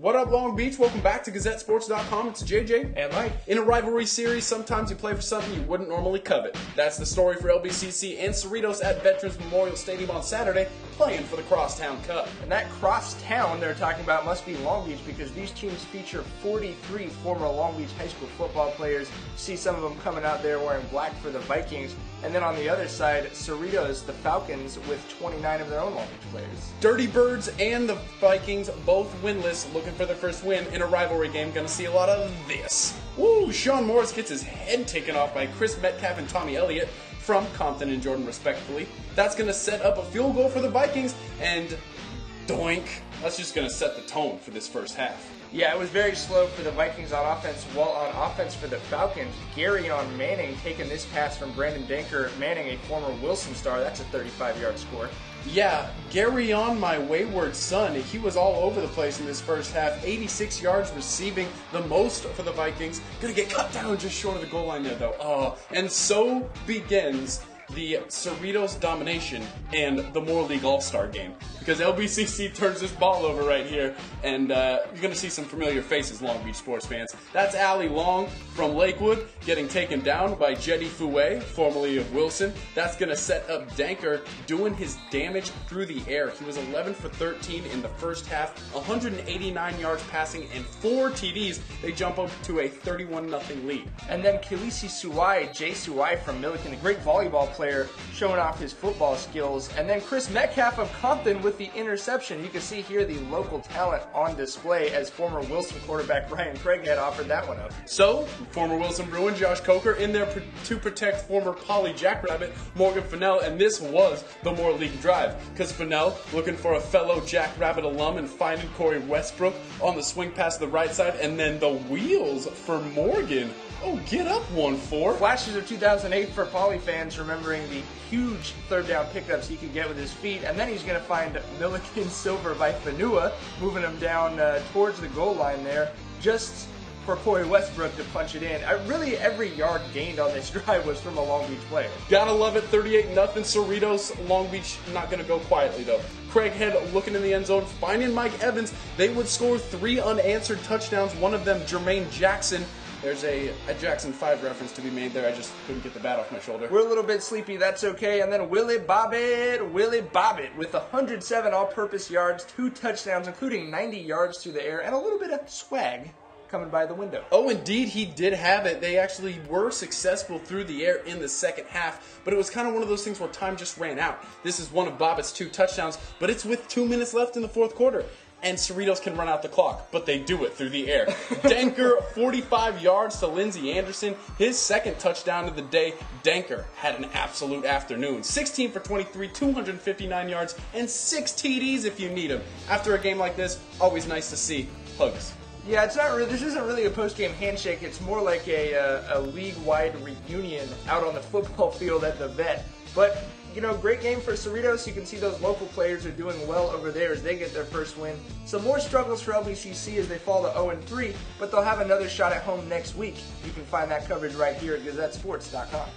What up, Long Beach? Welcome back to GazetteSports.com. It's JJ. And Mike. In a rivalry series, sometimes you play for something you wouldn't normally covet. That's the story for LBCC and Cerritos at Veterans Memorial Stadium on Saturday, playing for the Crosstown Cup. And that crosstown they're talking about must be Long Beach, because these teams feature 43 former Long Beach high school football players. You see some of them coming out there wearing black for the Vikings. And then on the other side, Cerritos, the Falcons, with 29 of their own Long Beach players. Dirty Birds and the Vikings both winless, looking for their first win in a rivalry game. Gonna see a lot of this. Woo! Sean Morris gets his head taken off by Chris Metcalf and Tommy Elliott from Compton and Jordan, respectively. That's gonna set up a field goal for the Vikings, and doink. That's just gonna set the tone for this first half. Yeah, it was very slow for the Vikings on offense. While on offense for the Falcons, Gary on Manning taking this pass from Brandon Danker. Manning, a former Wilson star. That's a 35-yard score. Yeah, Gary on my wayward son. He was all over the place in this first half. 86 yards receiving, the most for the Vikings. Gonna get cut down just short of the goal line there, though. And so begins the Cerritos domination and the Moore League All-Star game, because LBCC turns this ball over right here, and you're going to see some familiar faces, Long Beach sports fans. That's Allie Long from Lakewood getting taken down by Jetty Fouet, formerly of Wilson. That's going to set up Danker doing his damage through the air. He was 11 for 13 in the first half, 189 yards passing, and 4 TDs. They jump up to a 31-0 lead. And then Kilisi Suwai, Jay Suwai from Milliken, the great volleyball player, showing off his football skills. And then Chris Metcalf of Compton with the interception. You can see here the local talent on display, as former Wilson quarterback Ryan Craighead offered that one up. So, former Wilson Bruin Josh Coker in there to protect former Poly Jackrabbit Morgan Fennell, and this was the Moore League drive, because Fennell, looking for a fellow Jackrabbit alum and finding Corey Westbrook on the swing pass to the right side, and then the wheels for Morgan. Oh, get up, 1-4. Flashes of 2008 for Poly fans, remembering the huge third down pickups he could get with his feet. And then he's going to find Milliken Silver by Fanua, moving him down towards the goal line there, just for Corey Westbrook to punch it in. Really, every yard gained on this drive was from a Long Beach player. Gotta love it, 38-0. Cerritos, Long Beach not going to go quietly, though. Craighead looking in the end zone, finding Mike Evans. They would score 3 unanswered touchdowns, one of them Jermaine Jackson. There's a Jackson 5 reference to be made there. I just couldn't get the bat off my shoulder. We're a little bit sleepy, that's okay. And then Willie Bobbitt with 107 all-purpose yards, 2 touchdowns, including 90 yards through the air, and a little bit of swag coming by the window. Oh, indeed, he did have it. They actually were successful through the air in the second half, but it was kind of one of those things where time just ran out. This is one of Bobbitt's 2 touchdowns, but it's with 2 minutes left in the fourth quarter. And Cerritos can run out the clock, but they do it through the air. Danker, 45 yards to Lindsey Anderson. His second touchdown of the day. Danker had an absolute afternoon. 16 for 23, 259 yards, and 6 TDs if you need them. After a game like this, always nice to see. Hugs. Yeah, it's not really. This isn't really a post-game handshake. It's more like a league-wide reunion out on the football field at the Vet. But you know, great game for Cerritos. You can see those local players are doing well over there as they get their first win. Some more struggles for LBCC as they fall to 0-3, but they'll have another shot at home next week. You can find that coverage right here at GazetteSports.com.